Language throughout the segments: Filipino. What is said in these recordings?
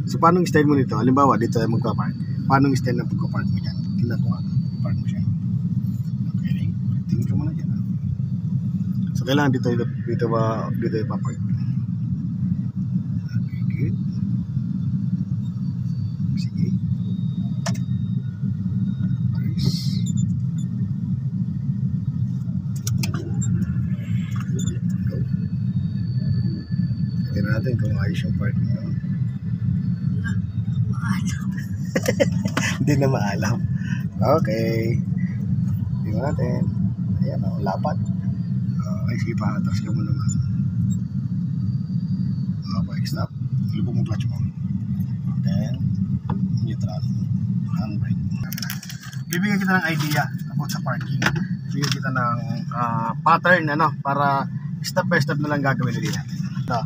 So, paano yung style mo nito? Halimbawa, dito tayo magpa-park. Paano yung style ng pagpa-park mo dyan? Tingnan ko nga. Park mo siya. Okay. Tingin ka muna dyan. So, kailangan dito ipapark. Okay, good. Sige. Nice. Tingnan natin kung ayos yung parking mo. Hindi na maalam. Okay. Tingnan natin. Ayan, lapat. Okay, sige pa. Tapos ka mo naman. Okay, stop. Lubog mo clutch mo. Then, neutral. Handbrake. Bibigyan kita ng idea about sa parking. Bibigyan kita ng pattern, para step by step na lang gagawin ulit natin. So,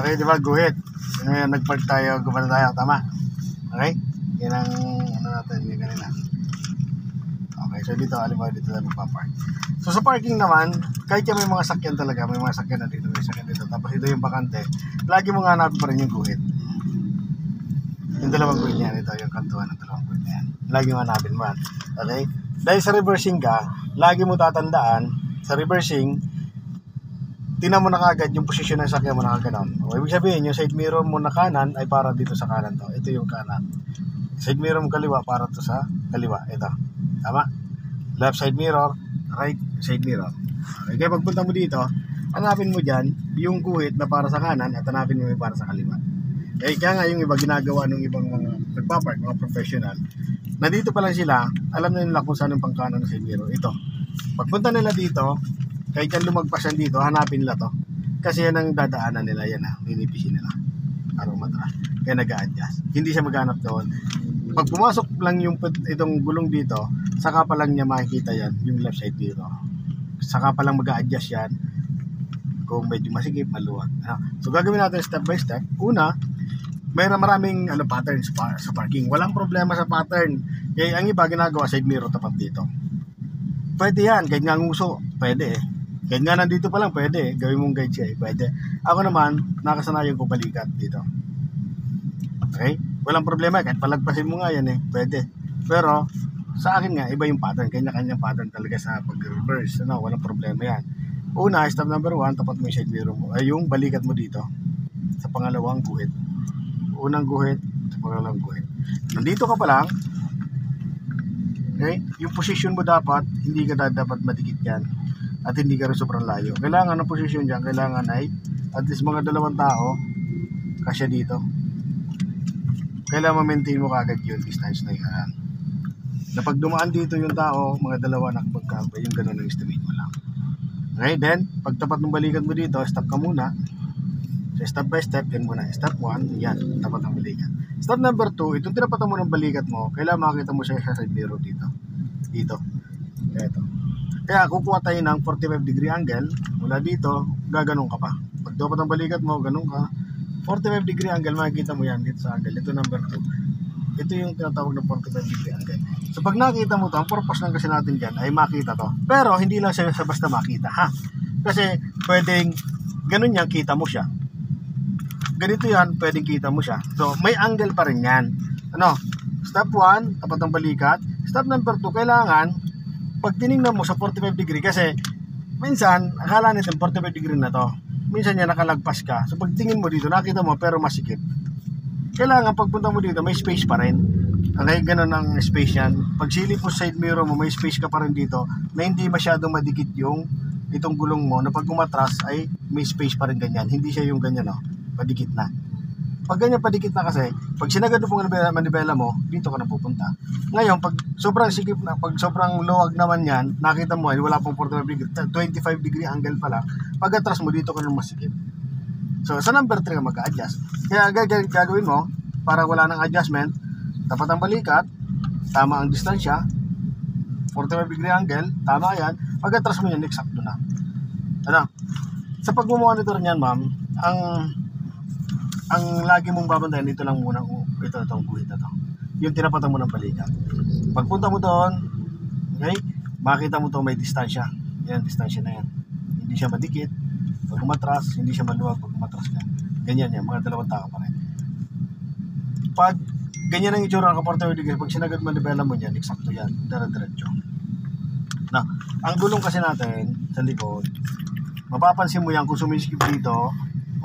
okay, di ba? Go ahead. Ngayon, nag-park tayo. Gumana tayo. Tama? Okay? Yan ang natin yung kanina. Okay, so dito, alimbawa dito tayo magpapark. So sa parking naman, kahit may mga sakyan talaga, may mga sakyan na dito, may sakyan dito, tapos ito yung bakante, lagi mo nga hanapin pa rin yung guhit. Yung dalawang guhit niyan, ito yung kantuan ng dalawang guhit niyan. Lagi mo hanapin man. Okay? Dahil sa reversing ka, lagi mo tatandaan, sa reversing, tingnan mo na kagad yung posisyon ng sakyan mo na kaganon. O ibig sabihin, yung side mirror mo na kanan ay para dito sa kanan to. Ito yung kanan. Side mirror mo kaliwa para to sa kaliwa. Ito. Tama? Left side mirror, right side mirror. Okay, kaya pagpunta mo dito, hanapin mo dyan yung guhit na para sa kanan at hanapin mo yung para sa kaliwa. Kaya nga yung iba ginagawa ng ibang mga nagpapark, mga professional, na dito pa lang sila, alam na nila kung saan yung pangkanan ng side mirror. Ito. Pagpunta nila dito, kahit yan lumagpasan dito, hanapin nila to. Kasi yan ang dadaanan nila, yan ninipisin nila. Para matras. Kaya nag-a-adjust. Hindi siya maghanap doon. Pag pumasok lang itong gulong dito, saka pa lang niya makikita yan, yung left side dito. Saka pa lang mag-a-adjust yan kung medyo masikip, maluwag. So gagawin natin step by step. Una, maraming pattern sa parking. Walang problema sa pattern. Kaya ang iba ginagawa side mirror tapat dito. Pwede yan, kahit nga nguso, pwede Kahit nga nandito pa lang, pwede gawin mong guide siya, pwede. Ako naman, nakasanayan ko balikat dito. Okay? Walang problema, kahit palagpasin mo nga yan pwede. Pero, sa akin nga, iba yung pattern. Kanya-kanyang pattern talaga sa pag-reverse. Walang problema yan. Una, step number 1, tapat mo yung side mirror mo. Ay, yung balikat mo dito. Sa pangalawang guhit. Unang guhit, sa pangalawang guhit. Nandito ka pa lang. Okay? Yung position mo dapat, hindi ka dapat madikit yan. At hindi ka rin sobrang layo. Kailangan ng posisyon dyan, kailangan ay at least mga 2 tao kasya dito. Kailangan ma-maintain mo kagad yung distance na yan. Na pag dumaan dito yung tao, mga 2 nakapagkampa, yung gano'n ang estimate mo lang. Okay, then, pag tapat ng balikat mo dito, stop ka muna. So, step by step, yan muna. Step 1, yan, tapat ng balikat. Step number 2, itong tinapatan mo ng balikat mo, kailangan makita mo siya sa side mirror dito. Dito. Ito. Kaya kukuha tayo ng 45 degree angle. Mula dito, gaganon ka pa. Pag dapat ang balikat mo, ganon ka. 45 degree angle, makikita mo yan dito sa angle. Ito number 2. Ito yung tinatawag na 45 degree angle. So pag nakita mo to, ang purpose lang kasi natin dyan ay makita to. Pero hindi lang siya basta makita, Kasi pwedeng ganon yan, kita mo siya. Ganito yan, pwedeng kita mo siya. So may angle pa rin yan. Step 1, tapat ang balikat. Step number 2, kailangan pag tinignan mo sa 45 degree, kasi minsan akala natin 45 degree na to, minsan yan nakalagpas ka, so pag tingin mo dito nakita mo pero masikip, kailangan pagpunta mo dito may space pa rin. Okay, ganun ang space yan. Pag silip mo side mirror mo, may space ka pa rin dito na hindi masyadong madikit yung itong gulong mo, na pag umatras ay may space pa rin ganyan, hindi siya yung ganyan padikit na. Pag ganyan padikit na kasi, pag sinagad mo pong manibela mo, dito ka na pupunta. Ngayon, pag sobrang sikip na, pag sobrang luwag naman yan, nakita mo ay wala pong 45 degree, 25 degree angle pala, pag atras mo, dito ka na masikip. So, sa number 3 ka mag-a-adjust. Kaya gagawin mo, para wala ng adjustment, tapat ang balikat, tama ang distansya, 45 degree angle, tama yan, pag atras mo yan, eksakto na. Sa pag-monitor niyan, ma'am, ang lagi mong babantayan, ito lang muna, itong guhit na to. Yung tinapatan mo ng balikat. Pagpunta mo doon, okay, makita mo to may distansya. Yan, distansya na yan. Hindi siya madikit. Pag umatras, hindi siya maluwag pag umatras ka. Ganyan yan, mga 2 tao pa rin. pag ganyan ang itsura ng 45 degree, pag sinagad manibela mo yan, eksakto yan, dire-diretso. Na, ang gulong kasi natin sa likod, mapapansin mo yan kung sumisikip dito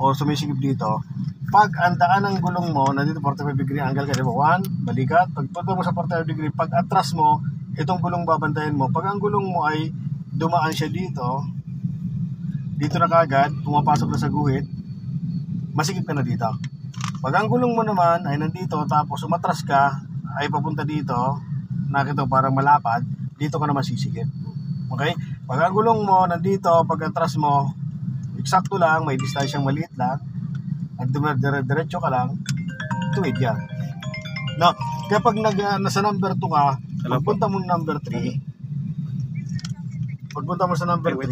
o sumisikip dito. Pag ang daan ng gulong mo, nandito 45 degree angle ka, di ba? 1, balikat. Pag punta mo sa 45 degree, pag atras mo, itong gulong babantayan mo. Pag ang gulong mo ay dumaan siya dito na kagad, pumapasok na sa guhit, masikip ka na dito. Pag ang gulong mo naman ay nandito, tapos umatras ka, ay papunta dito, nakita parang malapad, dito ka na masisikip. Okay? Pag ang gulong mo nandito, pag atras mo, eksakto lang, may distansyang maliit lang, at dire-diretso ka lang, tuwid yan. No, kaya pag nasa number 2 ka, pagpunta mo number 3, pagpunta mo sa number 3,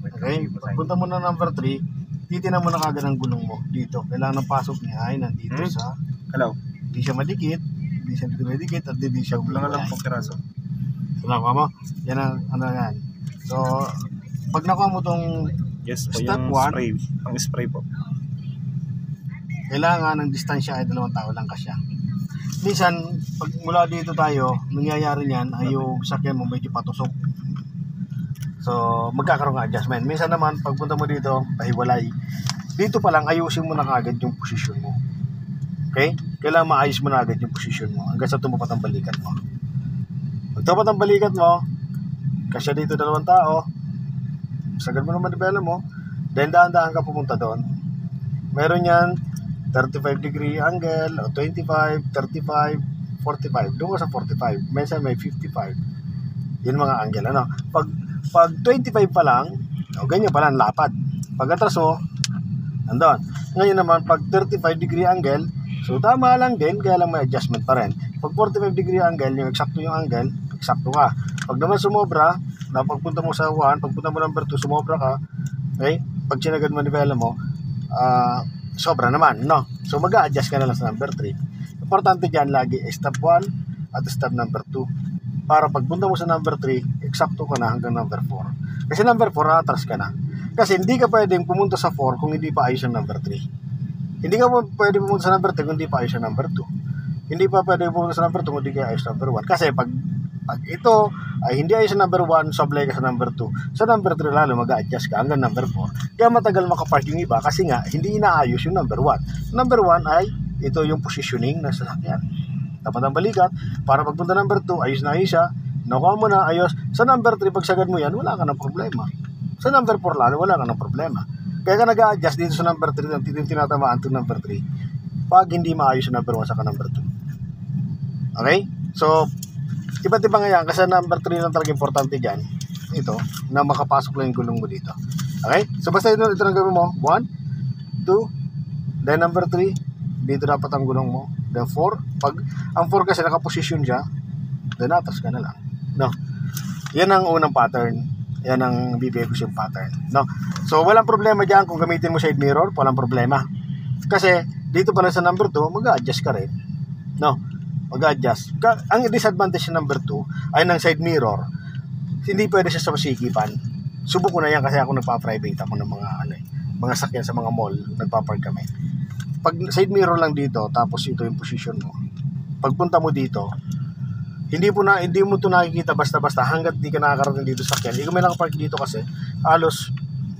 okay, pagpunta mo na number 3, titinan mo na kagad ang gulong mo dito. Kailangan ng pasok niya ay nandito sa, hindi siya madikit, hindi siya madikit, at hindi siya Wala lang pong kiraso. So, nakuha mo? Yan ang, ano yan. So, pag nakuha mo tong Yes po, step yung 1, spray. Ang spray po. kailangan ng distansya ay 2 tao lang kasya. Minsan, pag mula dito tayo, nangyayari niyan ay yung sakyan mo medyo patusok. So, magkakaroon ng adjustment. Minsan naman, pagpunta mo dito, pahiwalay. Dito pa lang, ayusin mo na kagad yung posisyon mo. Okay? Kailangan maayos mo na agad yung posisyon mo hanggang sa tumapat ang balikat mo. Pag tumapat ang balikat mo, kasya dito 2 tao, sagad mo naman manibela mo, then daan-daan ka pumunta doon. Meron yan 35 degree angle, o 25, 35, 45. Doon ka sa 45. Minsan may 55. Yun mga angle. Ano? Pag 25 pa lang, o ganyan pa lang, lapad. Pag atras mo, nandun. Ngayon naman, pag 35 degree angle, so tama lang din, kaya lang may adjustment pa rin. Pag 45 degree angle, yung eksakto yung angle, eksakto ka. Pag naman sumobra, na pagpunta mo sa 1, pagpunta mo number 2, sumobra ka, okay? Pag sinagad manibela mo, sobra naman, no? So mag-a-adjust ka na lang sa number 3. Importante dyan lagi, step 1 at step number 2. Para pagpunta mo sa number 3, eksakto ka na hanggang number 4. Kasi number 4, atras ka na. Kasi hindi ka pwedeng pumunta sa 4 kung hindi pa ayos ang number 3. Hindi ka pwedeng pumunta sa number 3 kung hindi pa ayos ang number 2. Hindi pa pwedeng pumunta sa number 2 kung hindi ka ayos number 1. Kasi pag ito ay hindi ayos sa number 1, sablay ka sa number 2. Sa number 3 lalo mag-a-adjust ka hanggang number 4. Kaya matagal makapark yung iba kasi nga hindi inaayos yung number 1. Number 1 ay ito yung positioning ng sasakyan. Tapat ang balikat para pagpunta number 2, ayos na ayos siya. Nakuha mo na ayos. Sa number 3, pag sagad mo yan, wala ka ng problema. Sa number 4 lalo, wala ka ng problema. Kaya ka nag-a-adjust dito sa number 3 ang tinatamaan to number 3 pag hindi maayos yung number 1 sa number 2. Okay? So, iba't iba nga yan, kasi number 3 lang talaga importante dyan. Ito, na makapasok lang yung gulong mo dito. Okay? So basta ito lang gawin mo. 1, 2, then number 3, dito dapat ang gulong mo. Then 4, pag ang 4 kasi nakaposisyon siya, then atras ka na lang. No? Yan ang unang pattern. Yan ang bibigay yung pattern. No? So walang problema dyan kung gamitin mo side mirror, walang problema. Kasi dito pa lang sa number 2, mag-a-adjust ka rin. No? Mag-adjust. Ang disadvantage ng number 2 ay ng side mirror. Hindi pwede siya sa masikipan. Subok ko na yan kasi ako nagpa-private ako ng mga sakyan sa mga mall, nagpa-park kami. Pag side mirror lang dito, tapos ito yung position mo. Pagpunta mo dito, hindi mo to nakikita basta-basta hanggat di ka nakakarating dito sa sakyan. Hindi ko may nakapark dito kasi halos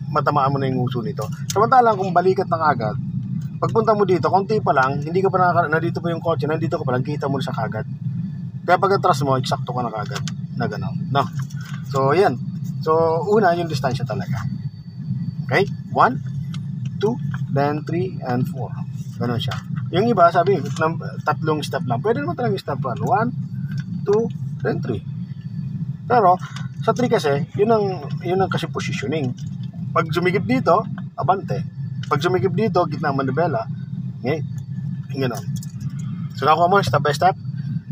matamaan mo na yung uso nito. Samantalang kung balikat na agad, pagpunta mo dito, konti pa lang, hindi ka pa nandito pa yung kotse, nandito ka pa lang, kita mo sa kagad. Kaya pag atras mo, eksakto ka na kagad. Na gano'n. No? So, yan. So, una, yung distansya talaga. Okay? 1, 2, then 3, and 4. Gano'n siya. Yung iba, sabi, tatlong step lang. Pwede naman talagang step 1. 1, 2, then 3. Pero, sa 3 kasi, yun ang kasi positioning. Pag sumigip dito, abante. Pag sumikip dito, gitna ang manibela, okay? Gano'n. So, nakuha mo, step by step.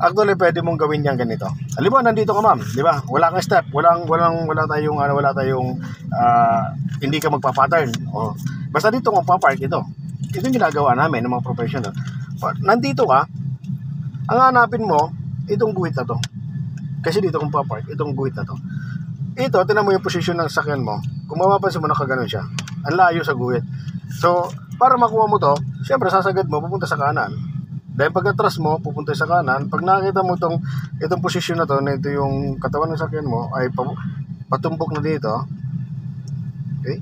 Actually, pwede mong gawin yan ganito. Halimbawa, nandito ka, ma'am. Di ba? Wala kang step. Wala tayong, hindi ka magpa-pattern. O, basta dito kung papark ito. Ito yung ginagawa namin ng mga professional. Nandito ka, ang hanapin mo, itong guhit na to. Kasi dito kung papark, itong guhit na to. Ito, tinan mo yung posisyon ng sakyan mo. Kung mapapansin mo, nakaganon siya. Ang layo sa guhit. So, para makuha mo to, syempre sasagad mo, pupunta sa kanan. Dahil pag atras mo, pupunta sa kanan. Pag nakita mo itong posisyon na to, na ito yung katawan ng sakyan mo, ay patumbok na dito. Okay?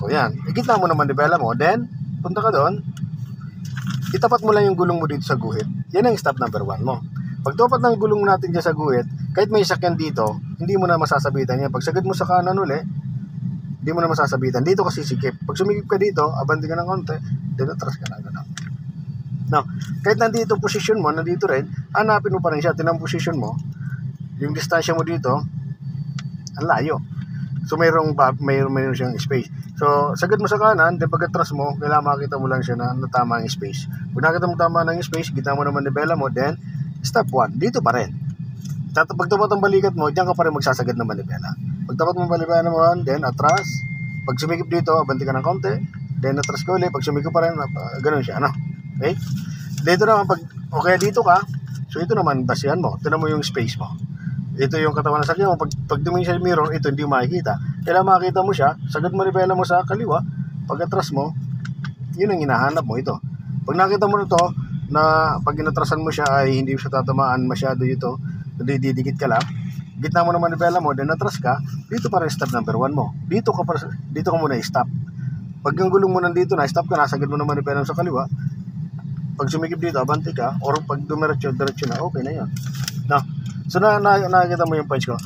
So yan, ikita mo naman nibela mo, then punta ka doon, itapat mo lang yung gulong mo dito sa guhit. Yan ang stop number 1 mo. Pag tapat ng gulong natin dyan sa guhit, kahit may sakyan dito, hindi mo na masasabitan yan. Pag sagad mo sa kanan uli, hindi mo na masasabitan. Dito kasi sikip. Pag sumikip ka dito, abanti ka ng konti, then atras ka na gano'n. Now, kahit nandito position mo, nandito rin, hanapin mo pa rin siya. Tinang position mo, yung distansya mo dito, ang layo. So mayroon siyang space. So sagad mo sa kanan, then pag atras mo, kailangan makita mo lang siya na tama ang space. Kung nakita mo tama ng space, gitna mo naman nibela mo, then step 1, dito pa rin. Pag tapat ang balikat mo, diyan ka pa rin magsasagad ng manibela. Pag tapat mo manibela naman, then atras. Pag sumikip dito, abanti ka ng konti, then atras ka ulit. Pag sumikip pa rin, ganun siya, ano? Okay? Dito naman, okay, dito ka, so ito naman, basihan mo. Tignan mo yung space mo. Ito yung katawan ng sakyan mo. Pag tumingin sa mirror, ito hindi mo makikita. Kailangan makikita mo siya, sagad manibela mo sa kaliwa, pag atras mo, yun ang hinahanap mo, ito. Pag nakita mo nito, na pag inatrasan mo siya ay hindi siya tatamaan masyado dito, didikit ka lang, gitna mo naman manibela mo, then atras ka, dito pa rin stop number 1 mo. Dito ka muna i-stop. Pag yung gulong mo nandito na, stop ka na, sagad mo naman manibela mo sa kaliwa, pag sumikip dito, abanti ka, or pag dumiretso na, okay na yun. No? So nakikita mo yung points ko.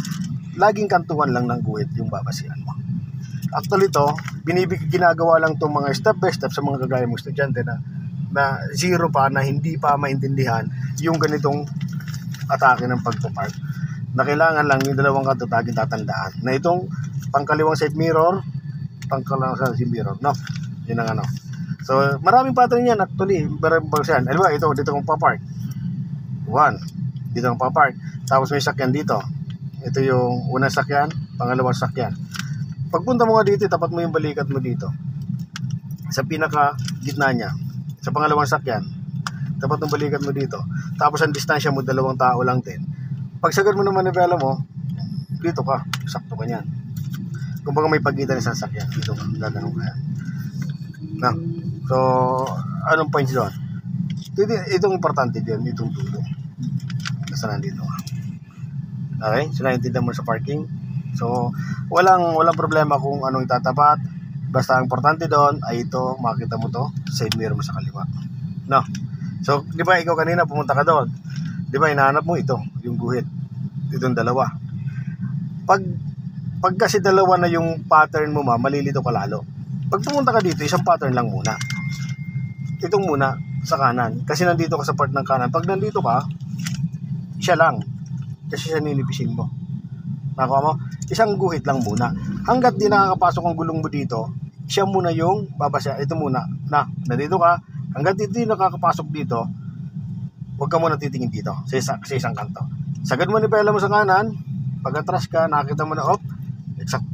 Laging kantuhan lang ng guhit yung babasihan mo. Actually to, ginagawa lang itong mga step by step sa mga kagaya mong estudyante na zero pa, na hindi pa maintindihan yung ganitong atake ng pagpapark. Na kailangan lang yung dalawang kanto tatandaan. Na itong pangkaliwang side mirror, pangkalawang side mirror. No? Yun ang ano. So, maraming pattern yan actually. Maraming pattern. Alam mo, dito kong papark. 1. Dito kong papark. Tapos may sakyan dito. Ito yung unang sakyan, pangalawang sakyan. Pagpunta mo nga dito, tapat mo yung balikat mo dito. Sa pinaka gitna niya. Sa pangalawang sakyan. Tapat ng balikat mo dito. Tapos ang distansya mo, 2 tao lang din. Pag sagad mo naman manibela mo, dito ka. Sakto ka niyan. Kung baga may pagitan ng sasakyan, dito ka. Gagano'n ka yan. Na. So, anong points doon? Itong importante din, itong dulo. Basta nandito ka. Okay? So, naintindihan mo sa parking. So, walang problema kung anong itatapat. Basta ang importante doon ay ito, makita mo to, side mirror mo sa kaliwa. No? So, di ba ikaw kanina pumunta ka doon? Di ba hinahanap mo ito, yung guhit. Itong dalawa. Pag kasi dalawa na yung pattern mo, malilito ka lalo. Pag pumunta ka dito, isang pattern lang muna. Itong muna sa kanan. Kasi nandito ka sa part ng kanan. Pag nandito ka, siya lang. Kasi siya ninipisin mo. Nakuha mo? Isang guhit lang muna. Hanggat di nakakapasok ang gulong mo dito, siya muna yung babasya. Ito muna. Nandito ka. Hanggat di nakakapasok dito, huwag ka muna titingin dito sa isang kanto. Sagad mo manibela mo sa kanan. Pag atras ka, nakakita mo na,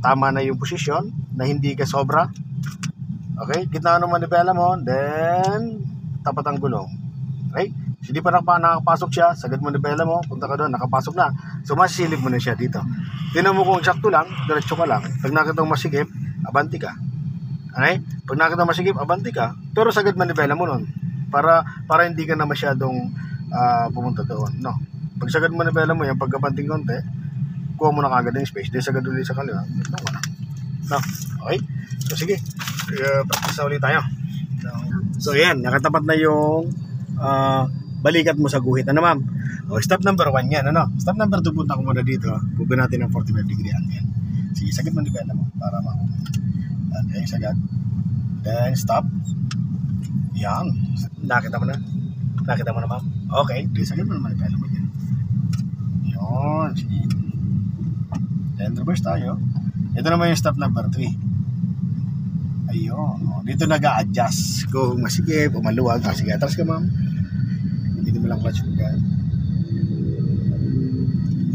tama na yung posisyon na hindi ka sobra. Okay? Gitna naman manibela mo, then tapat ang gulong. Okay? So, hindi pa nakapasok siya, sagad mo manibela mo, punta ka doon, nakapasok na. So, masisilip mo na siya dito. Tingnan mo kung sakto lang, diretso ka lang. Pag nakita mo masigip, abanti ka. Okay? Pag nakita mo masigip, abanti ka. Pero sagad manibela mo nun. Para hindi ka na masyadong pumunta doon. No? Pag sagad manibela mo yan, pag abanting konti, kuha mo na kagad yung space. Then sagad ulit sa kaliwa. No? Okay? So, sige. Practice na ulit tayo. So, yan. Nakatapat na yung balikat mo sa guhit. Ano, ma'am? Step number 1 yan. Ano? Step number 2, punta ko muna dito. Buga natin ng 45 degree angle. Sige, sagad manibela mo para makuha. Okay, sagad. Then, stop. Yan. Nakita mo na? Nakita mo na, ma'am? Okay. Then, sagad mo naman manibela mo yan. Yun. Sige. Then, reverse tayo. Ito naman yung step number 3. Ayun. Dito nag-a-adjust. Kung masigip o maluwag. Sige, atras ka, ma'am. Hindi mo lang clutch mo yan.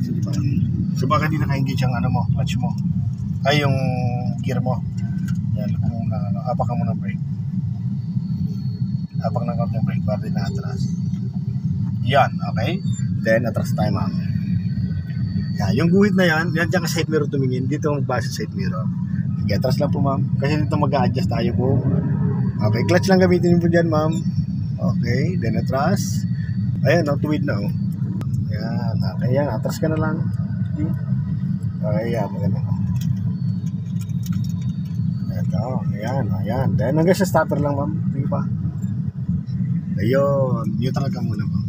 Sige pa. So, baka di naka-engage ang ano mo, clutch mo. Ay, yung gear mo. Yan, apak mo ng brake. Apak ng kaunting brake para din na-atras. Yan, okay? Then, atras tayo, ma'am. Yan, yung guhit na yan, yan dyan ka side mirror tumingin. Dito magbasa side mirror. Sige, atras lang po, ma'am. Kasi dito mag-a-adjust tayo po. Okay, clutch lang gamitin po dyan, ma'am. Okay, then atras. Ayan, tuwid na oh. Ayan, okay yan. Atras ka na lang. Okay, yan, maganda. Ito, ayan. Then hanggang sa starter lang, ma'am. Sige pa. Ayun, neutral ka muna, ma'am.